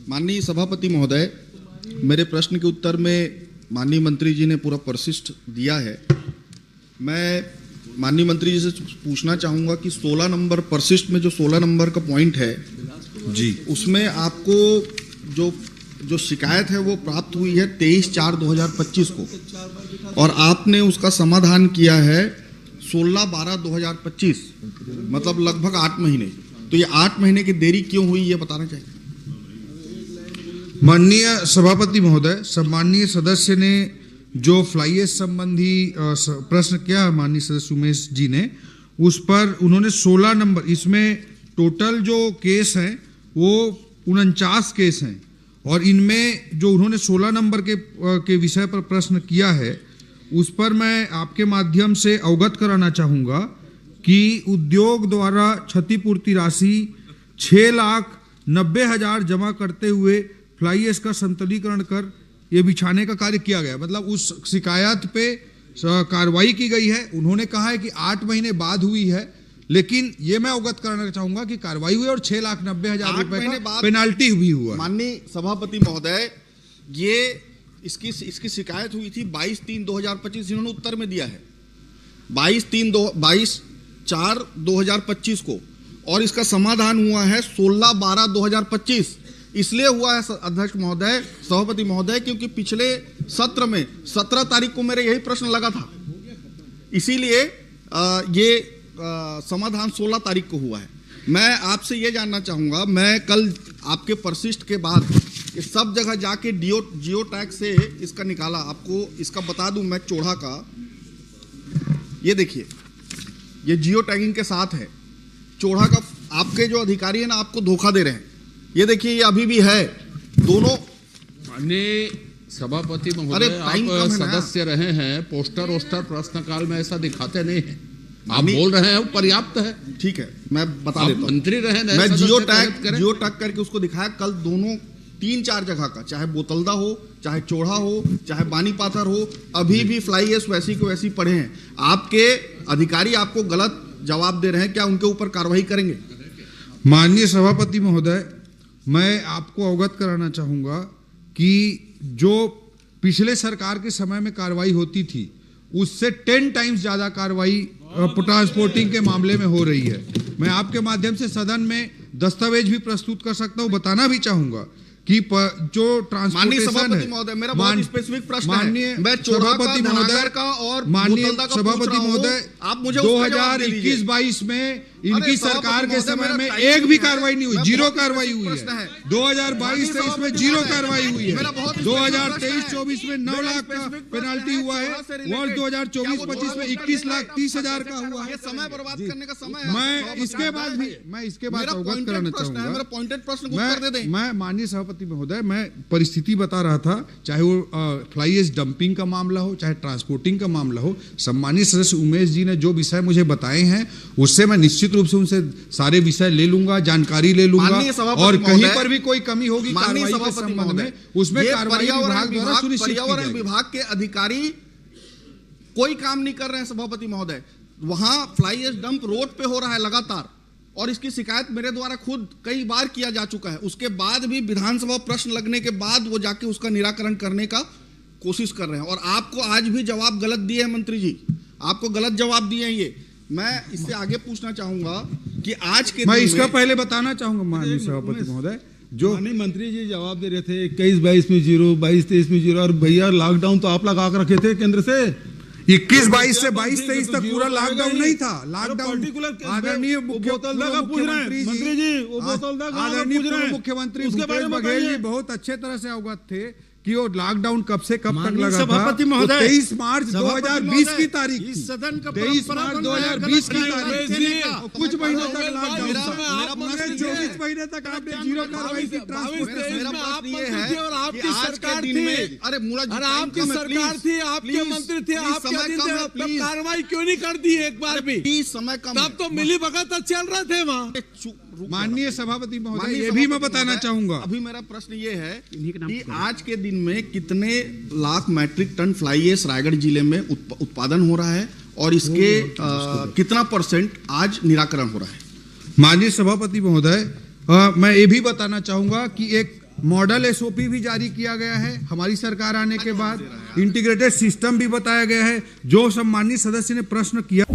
माननीय सभापति महोदय, मेरे प्रश्न के उत्तर में माननीय मंत्री जी ने पूरा परिशिष्ट दिया है। मैं माननीय मंत्री जी से पूछना चाहूँगा कि 16 नंबर परिशिष्ट में जो 16 नंबर का पॉइंट है जी, उसमें आपको जो शिकायत है वो प्राप्त हुई है 23/4/2025 को, और आपने उसका समाधान किया है 16/12/2025, मतलब लगभग 8 महीने। तो ये 8 महीने की देरी क्यों हुई, ये बताना चाहिए। माननीय सभापति महोदय, सम्माननीय सदस्य ने जो फ्लाई ऐश संबंधी प्रश्न किया माननीय सदस्य उमेश जी ने, उस पर उन्होंने 16 नंबर, इसमें टोटल जो केस हैं वो 49 केस हैं, और इनमें जो उन्होंने 16 नंबर के विषय पर प्रश्न किया है उस पर मैं आपके माध्यम से अवगत कराना चाहूँगा कि उद्योग द्वारा क्षतिपूर्ति राशि 6,90,000 जमा करते हुए फ्लाई ऐश का संतुलीकरण कर ये बिछाने का कार्य किया गया। मतलब उस शिकायत पे कार्रवाई की गई है। उन्होंने कहा है कि 8 महीने बाद हुई है, लेकिन ये मैं अवगत कराना चाहूंगा कि कार्रवाई हुई और 6,90,000 रुपए का पेनाल्टी भी हुआ। माननीय सभापति महोदय, ये इसकी शिकायत हुई थी 22/3/2025, इन्होंने उत्तर में दिया है 22/4/2025 को, और इसका समाधान हुआ है 16/12/2025। इसलिए हुआ है अध्यक्ष महोदय, सभापति महोदय, क्योंकि पिछले सत्र में 17 तारीख को मेरे यही प्रश्न लगा था, इसीलिए ये समाधान 16 तारीख को हुआ है। मैं आपसे ये जानना चाहूँगा, मैं कल आपके परिशिष्ट के बाद ये सब जगह जाके जियो टैग से इसका निकाला, आपको इसका बता दूं मैं चोड़ा का, ये देखिए, ये जियो टैगिंग के साथ है चोड़ा का। आपके जो अधिकारी है ना, आपको धोखा दे रहे हैं। ये देखिए, ये अभी भी है दोनों। माननीय सभापति महोदय, आप सदस्य रहे हैं, पोस्टर वोस्टर प्रश्नकाल में ऐसा दिखाते नहीं है। आप बोल रहे हैं पर्याप्त है, ठीक है, मैं बता देता हूं। मंत्री रहे, मैं जियो टैग करके उसको दिखाया कल, दोनों 3-4 जगह का, चाहे बोतलदा हो, चाहे चोड़ा हो, चाहे बानी पाथर हो, अभी भी फ्लाई ऐश वैसी को वैसी पड़े हैं। आपके अधिकारी आपको गलत जवाब दे रहे हैं, क्या उनके ऊपर कार्रवाई करेंगे? माननीय सभापति महोदय, मैं आपको अवगत कराना चाहूँगा कि जो पिछले सरकार के समय में कार्रवाई होती थी उससे 10 टाइम्स ज़्यादा कार्रवाई ट्रांसपोर्टिंग के मामले में हो रही है। मैं आपके माध्यम से सदन में दस्तावेज भी प्रस्तुत कर सकता हूँ, बताना भी चाहूँगा कि जो ट्रांसपोर्टेशन है, मेरा बहुत स्पेसिफिक प्रश्न है, मैं सभापति महोदय का और माननीय सभापति महोदय, आप मुझे 2021-22 में इनकी सरकार के समय में एक भी कार्रवाई नहीं हुई, 0 कार्रवाई हुई है। 2022-23 में 0 कार्रवाई हुई है। 2023-24 में 9 लाख का पेनाल्टी हुआ है, वर्ष 2024-25 में 21,30,000 का हुआ है। समय बर्बाद करने का समय है। मैं इसके बाद अवगत कराना चाहूंगा। मेरा पॉइंटेड प्रश्न को उत्तर दे दें। मैं माननीय सभापति महोदय, मैं परिस्थिति बता रहा था, चाहे वो फ्लाई ऐश डंपिंग का मामला हो, चाहे ट्रांसपोर्टिंग का मामला हो। सम्मानित सदस्य उमेश जी ने जो विषय मुझे बताए हैं उससे मैं निश्चित रूप से उनसे सारे विषय ले लूंगा, जानकारी ले लूंगा, और कहीं पर भी कोई कमी होगी कार्रवाई के संबंध में, उसमें कार्रवाई पर्यावरण विभाग के अधिकारी कोई काम नहीं कर रहे हैं सभापति महोदय। वहां फ्लाई ऐश डंप रोड पे हो रहा है लगातार, और इसकी शिकायत मेरे द्वारा खुद कई बार किया जा चुका है। उसके बाद भी विधानसभा प्रश्न लगने के बाद वो जाके उसका निराकरण करने का कोशिश कर रहे हैं, और आपको आज भी जवाब गलत दिए हैं मंत्री जी, आपको गलत जवाब दिए हैं। ये मैं इससे आगे पूछना चाहूंगा कि आज के मैं इसका पहले बताना चाहूंगा माननीय सभापति महोदय, जो मंत्री जी जवाब दे रहे थे 21-22 में 0, 22-23 में 0, और भैया लॉकडाउन तो आप लगा कर रखे थे केंद्र से। 21-22 से 22-23 तक पूरा लॉकडाउन नहीं था। लॉकडाउन आदरणीय मुख्यमंत्री जी, आदरणीय मुख्यमंत्री भूपेश बघेल जी बहुत अच्छे तरह से अवगत थे कि वो लॉकडाउन कब से कब तक लगा था। 23 मार्च 2020 की तारीख, 23 मार्च 2020 की तारीख, कुछ महीनों तक लॉकडाउन था। 24 महीने तक आपने 0 कार्रवाई की ट्रांसपोर्टेशन। आपकी सरकार थी, अरे आपकी सरकार थी, आपके मंत्री थे, आपके अधीन थे, तब कार्रवाई क्यों नहीं कर दी एक बार भी? समय कम, तब तो मिली भगत चल रहे थे वहाँ। माननीय सभापति महोदय, ये भी मैं बताना चाहूंगा। अभी मेरा प्रश्न ये है कि आज के दिन में कितने lakh metric ton fly ash Raigarh जिले में उत्पादन हो रहा है, और इसके कितना % आज निराकरण हो रहा है? माननीय सभापति महोदय, मैं ये भी बताना चाहूंगा कि एक मॉडल एसओपी भी जारी किया गया है हमारी सरकार आने के बाद, इंटीग्रेटेड सिस्टम भी बताया गया है। जो सम्मानित सदस्य ने प्रश्न किया